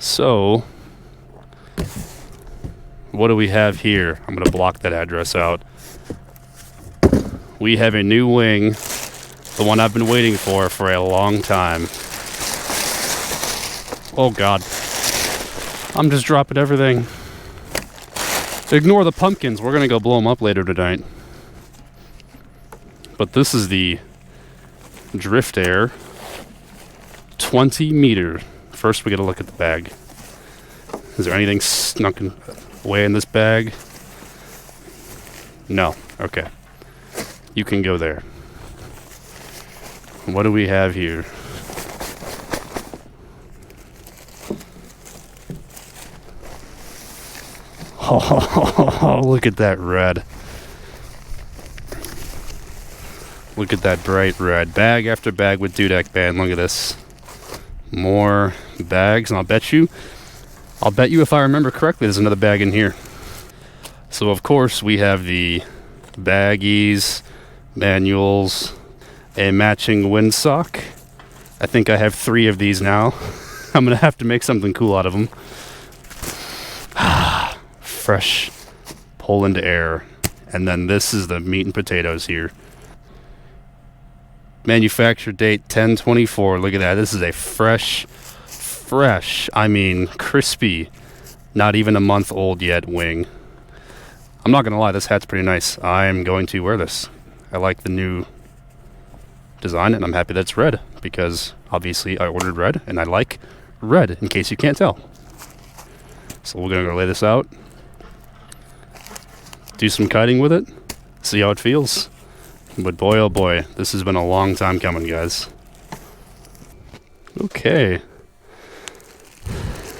So, what do we have here? I'm going to block that address out. We have a new wing, the one I've been waiting for a long time. Oh God. I'm just dropping everything. Ignore the pumpkins. We're going to go blow them up later tonight. But this is the Driftair 20 meter. First, we got to look at the bag. Is there anything snuck away in this bag? No. Okay. You can go there. What do we have here? Oh, look at that red. Look at that bright red. Bag after bag with dudek band. Look at this. More bags, and I'll bet you if I remember correctly, there's another bag in here. So, of course, we have the baggies, manuals, a matching windsock. I think I have 3 of these now. I'm going to have to make something cool out of them. Fresh Poland air. And then this is the meat and potatoes here. Manufacture date 10/24. Look at that. This is a fresh, I mean crispy, not even a month old yet wing. I'm not going to lie, this hat's pretty nice. I'm going to wear this. I like the new design, and I'm happy that it's red, because obviously I ordered red, and I like red, in case you can't tell. So we're going to go lay this out, do some kiting with it, see how it feels. But boy, oh boy, this has been a long time coming, guys. Okay.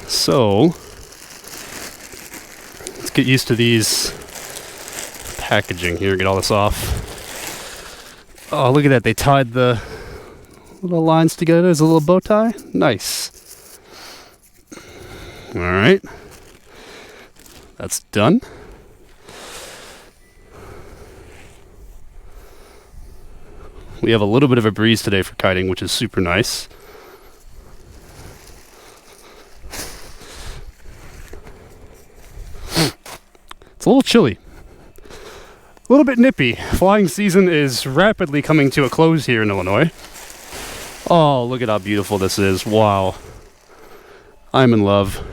So, let's get used to these packaging here, get all this off. Oh, look at that. They tied the little lines together as a little bow tie. Nice. All right. That's done. We have a little bit of a breeze today for kiting, which is super nice. It's a little chilly. A little bit nippy. Flying season is rapidly coming to a close here in Illinois. Oh, look at how beautiful this is. Wow. I'm in love.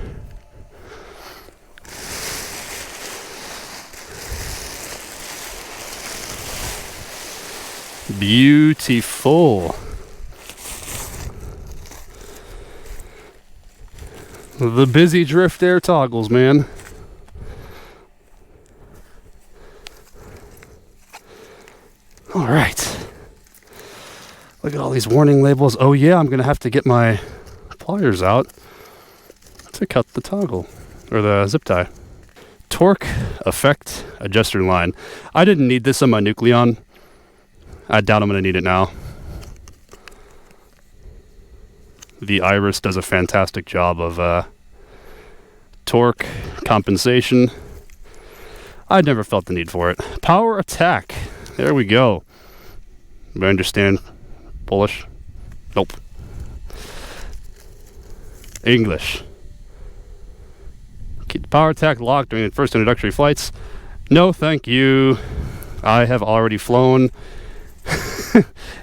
Beautiful. The busy Driftair toggles, man. All right. Look at all these warning labels. Oh yeah, I'm gonna have to get my pliers out to cut the toggle or the zip tie. Torque effect adjuster line. I didn't need this on my Nucleon. I doubt I'm going to need it now. The Iris does a fantastic job of torque compensation. I never felt the need for it. Power attack. There we go. Do I understand Polish? Nope. English. Keep the power attack locked during the first introductory flights. No, thank you. I have already flown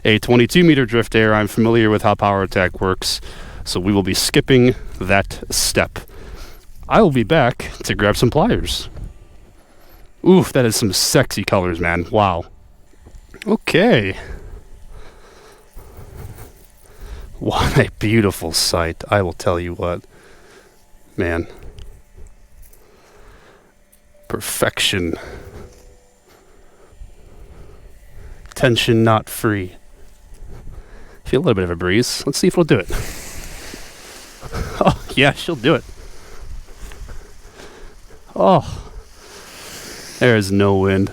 a 22 meter Driftair. I'm familiar with how power attack works, so we will be skipping that step. I will be back to grab some pliers. Oof, that is some sexy colors, man. Wow. Okay. What a beautiful sight. I will tell you what. Man. Perfection. Tension not free. Feel a little bit of a breeze. Let's see if we'll do it. Oh, yeah, she'll do it. Oh, there's no wind.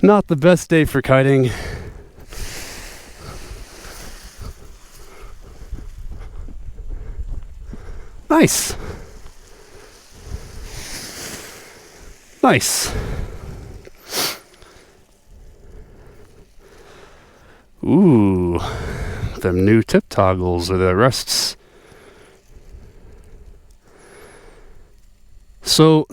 Not the best day for kiting. Nice. Nice. Ooh, them new tip toggles or the rests So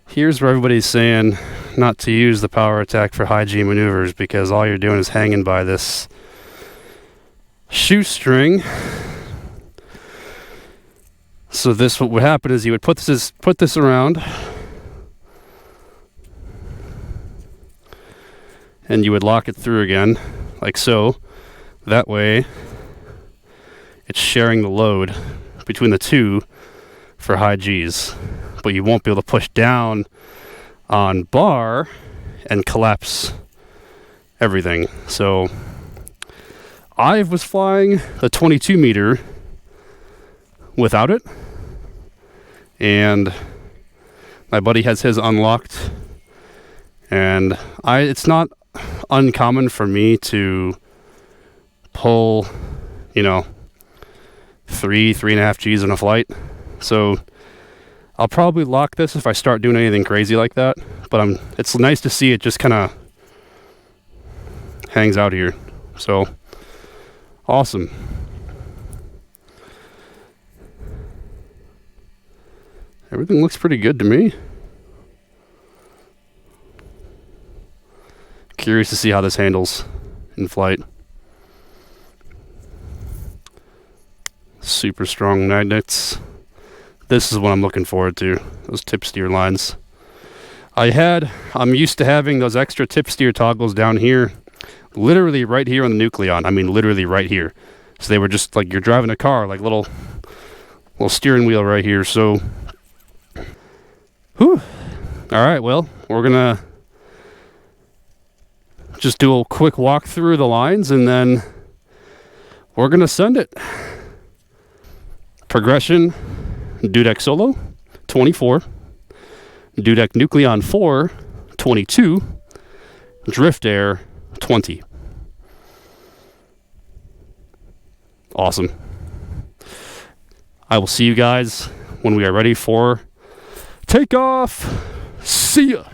here's where everybody's saying not to use the power attack for high G maneuvers, because all you're doing is hanging by this shoestring. So this, what would happen is you would put this around, and you would lock it through again, like so. That way, it's sharing the load between the two for high Gs. But you won't be able to push down on bar and collapse everything. So I was flying the 22 meter without it, and my buddy has his unlocked, and it's not uncommon for me to pull, 3.5 Gs in a flight. So I'll probably lock this if I start doing anything crazy like that, but it's nice to see it just kind of hangs out here. So awesome. Everything looks pretty good to me. Curious to see how this handles in flight. Super strong magnets. This is what I'm looking forward to, those tip steer lines. I'm used to having those extra tip steer toggles down here, literally right here on the Nucleon. I mean, literally right here. So they were just like you're driving a car, like little steering wheel right here. So, whew. All right, well, we're gonna just do a quick walk through the lines, and then we're gonna send it. Progression, Dudek Solo, 24. Dudek Nucleon 4, 22. Driftair, 20. Awesome. I will see you guys when we are ready for takeoff. See ya.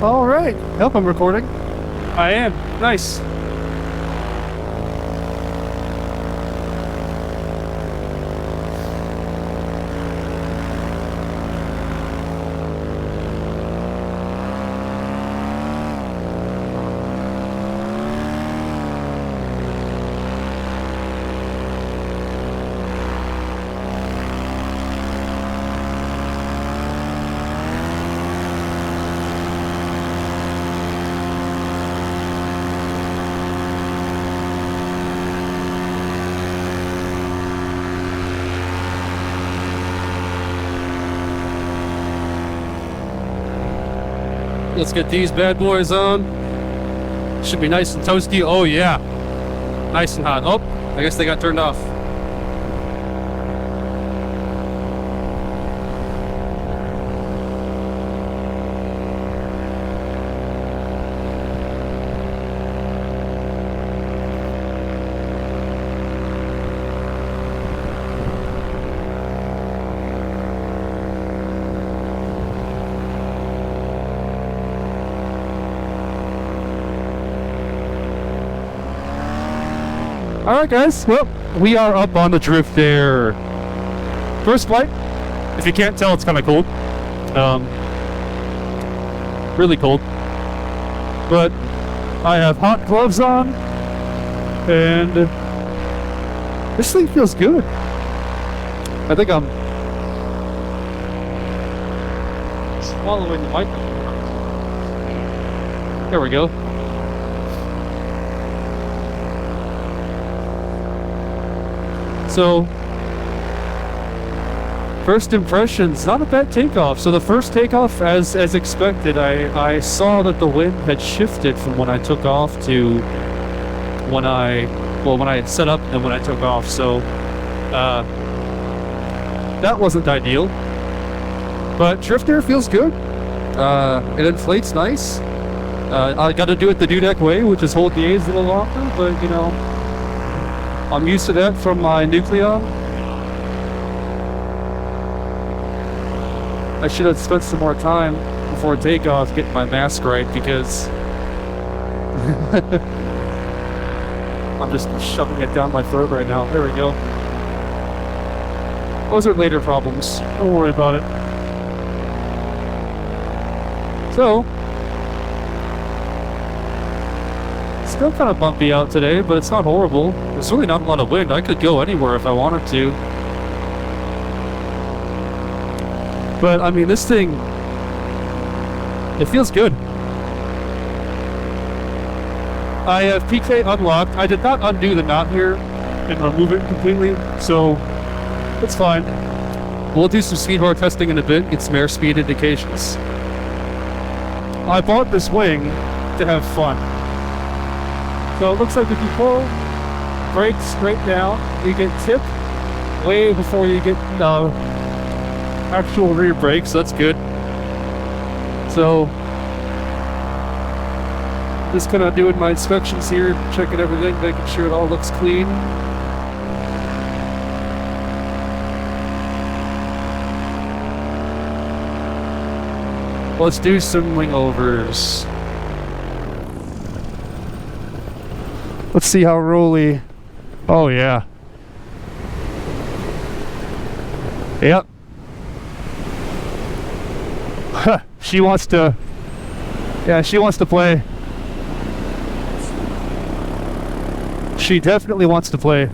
All right. Yep, I'm recording. I am. Nice. Let's get these bad boys on. Should be nice and toasty. Oh yeah, nice and hot. Oh, I guess they got turned off. Alright guys, well, we are up on the Driftair. First flight. If you can't tell, it's kind of cold. Really cold. But I have hot gloves on, and this thing feels good. I think I'm following the microphone. There we go. So, first impressions, not a bad takeoff. So the first takeoff, as expected, I saw that the wind had shifted from when I took off to when I set up and when I took off. So that wasn't ideal. But Driftair feels good. It inflates nice. I got to do it the Dudek way, which is hold the A's a little longer, but you know, I'm used to that from my Nucleon. I should have spent some more time before takeoff getting my mask right, because I'm just shoving it down my throat right now. There we go. Those are later problems. Don't worry about it. So, still kind of bumpy out today, but it's not horrible. There's really not a lot of wind. I could go anywhere if I wanted to. But, I mean, this thing, it feels good. I have PK unlocked. I did not undo the knot here and remove it completely, so it's fine. We'll do some speed bar testing in a bit, get some airspeed indications. I bought this wing to have fun. So it looks like if you pull, brake straight down, you get tip way before you get actual rear brakes. So that's good. So just kind of doing my inspections here, checking everything, making sure it all looks clean. Let's do some wing overs. Let's see how rolly. Oh yeah. Yep. She wants to. Yeah, she wants to play. She definitely wants to play.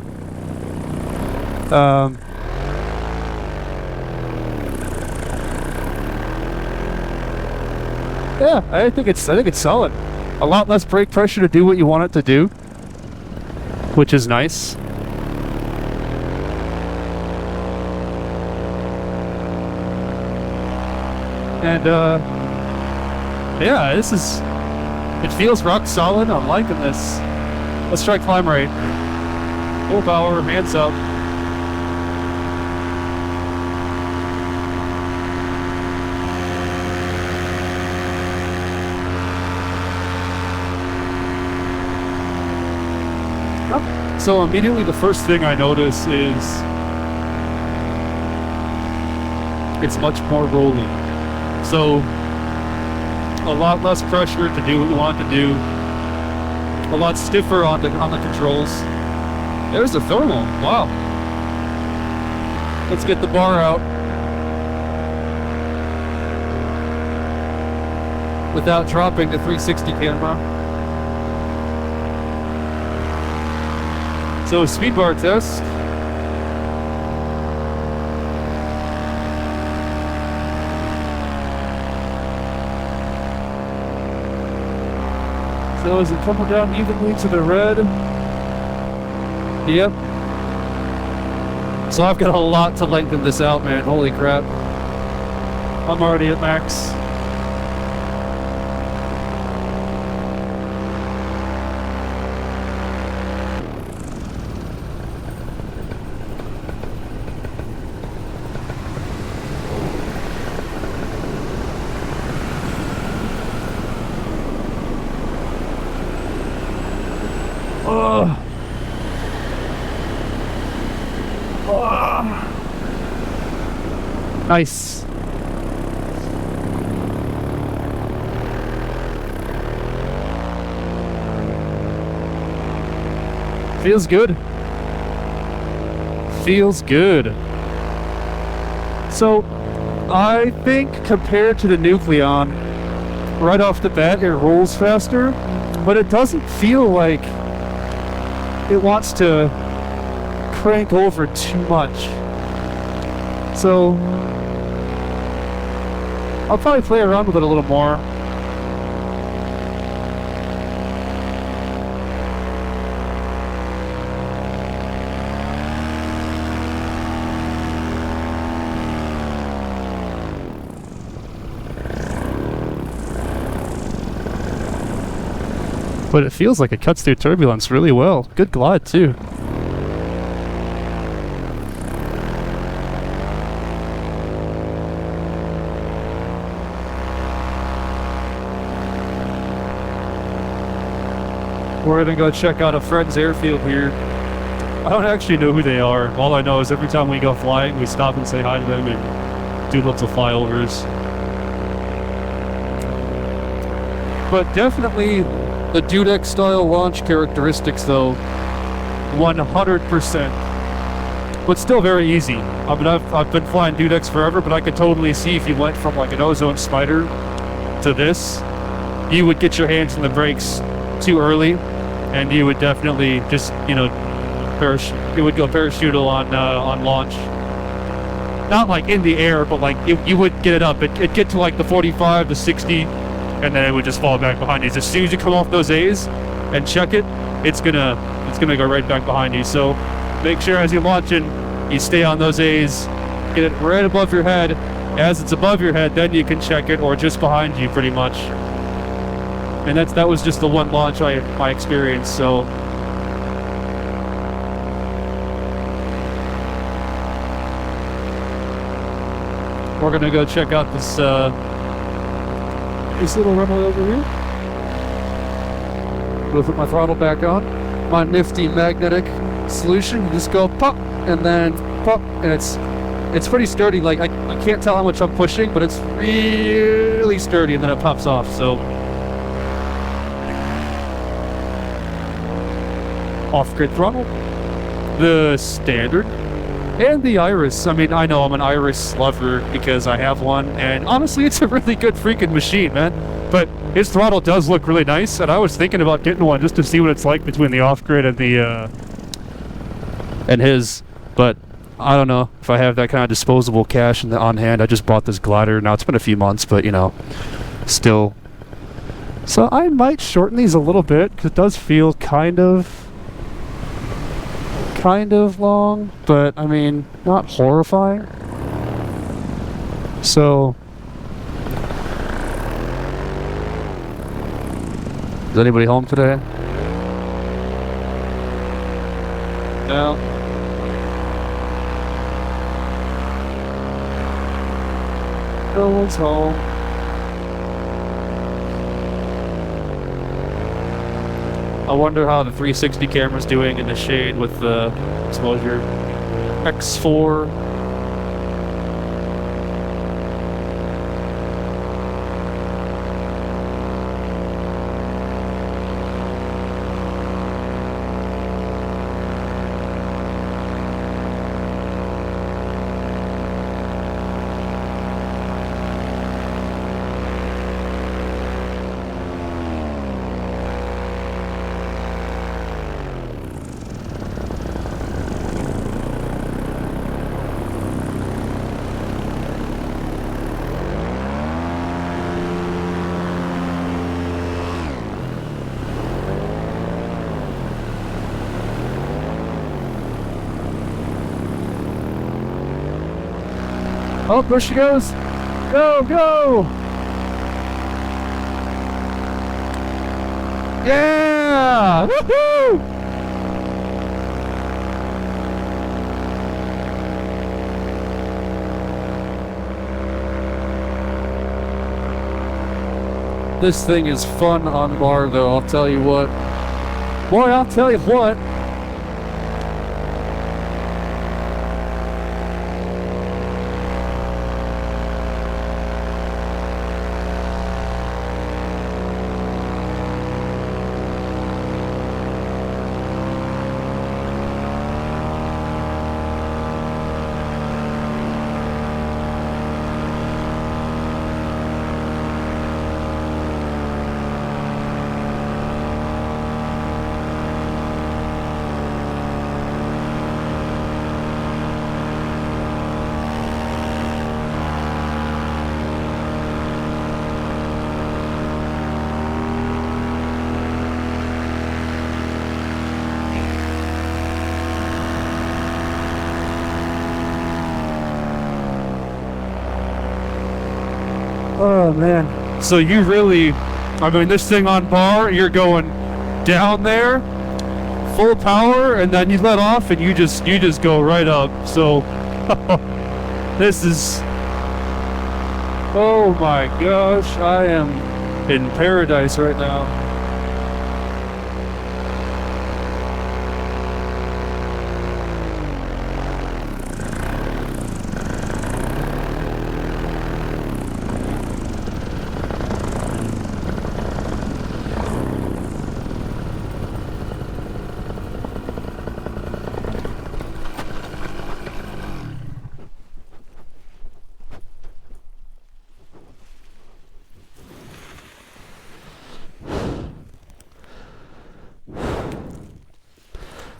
Yeah, I think it's solid. A lot less brake pressure to do what you want it to do, which is nice. And yeah, it feels rock solid. I'm liking this. Let's try climb rate. Full power, hands up. So immediately the first thing I notice is it's much more rolling. So a lot less pressure to do what you want to do. A lot stiffer on the controls. There's the thermal. Wow. Let's get the bar out without dropping the 360 camera. So speed bar test. So is it coming down evenly to the red? Yep. So I've got a lot to lengthen this out, man. Holy crap. I'm already at max. Nice. Feels good. Feels good. So, I think compared to the Nucleon, right off the bat it rolls faster, but it doesn't feel like it wants to crank over too much. So I'll probably play around with it a little more. But it feels like it cuts through turbulence really well. Good glide too. We're gonna go check out a friend's airfield here. I don't actually know who they are. All I know is every time we go flying, we stop and say hi to them and do lots of flyovers. But definitely the Dudek style launch characteristics though, 100%. But still very easy. I mean, I've been flying Dudeks forever, but I could totally see if you went from like an Ozone Spider to this, you would get your hands on the brakes too early, and you would definitely just, you know, it would go parachutal on launch. Not like in the air, but like you would get it up. It'd get to like the 45 to 60, and then it would just fall back behind you. As soon as you come off those A's and check it, it's gonna go right back behind you. So make sure as you're launching, you stay on those A's, get it right above your head. As it's above your head, then you can check it, or just behind you pretty much. And that was just the one launch I experienced, so. We're gonna go check out this little runway over here. I'm gonna put my throttle back on. My nifty magnetic solution, you just go pop, and then pop, and it's pretty sturdy. Like I can't tell how much I'm pushing, but it's really sturdy, and then it pops off, so. Off-grid throttle, the standard, and the Iris. I mean, I know I'm an Iris lover because I have one, and honestly, it's a really good freaking machine, man. But his throttle does look really nice, and I was thinking about getting one just to see what it's like between the off-grid and the and his. But I don't know if I have that kind of disposable cash on hand. I just bought this glider. Now it's been a few months, but you know, still. So I might shorten these a little bit because it does feel kind of long, but I mean, not horrifying. So, is anybody home today? No. No one's home. I wonder how the 360 camera's doing in the shade with the exposure. X4. Oh, there she goes. Go, go! Yeah! Woohoo! This thing is fun on bar, though, I'll tell you what. Boy, I'll tell you what. Oh man. So you really, I mean, this thing on bar, you're going down there, full power, and then you let off, and you just go right up. So this is, oh my gosh, I am in paradise right now.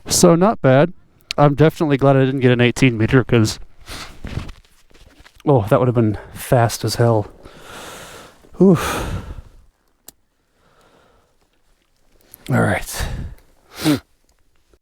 So not bad. I'm definitely glad I didn't get an 18 meter because, oh, that would have been fast as hell. Oof. All right.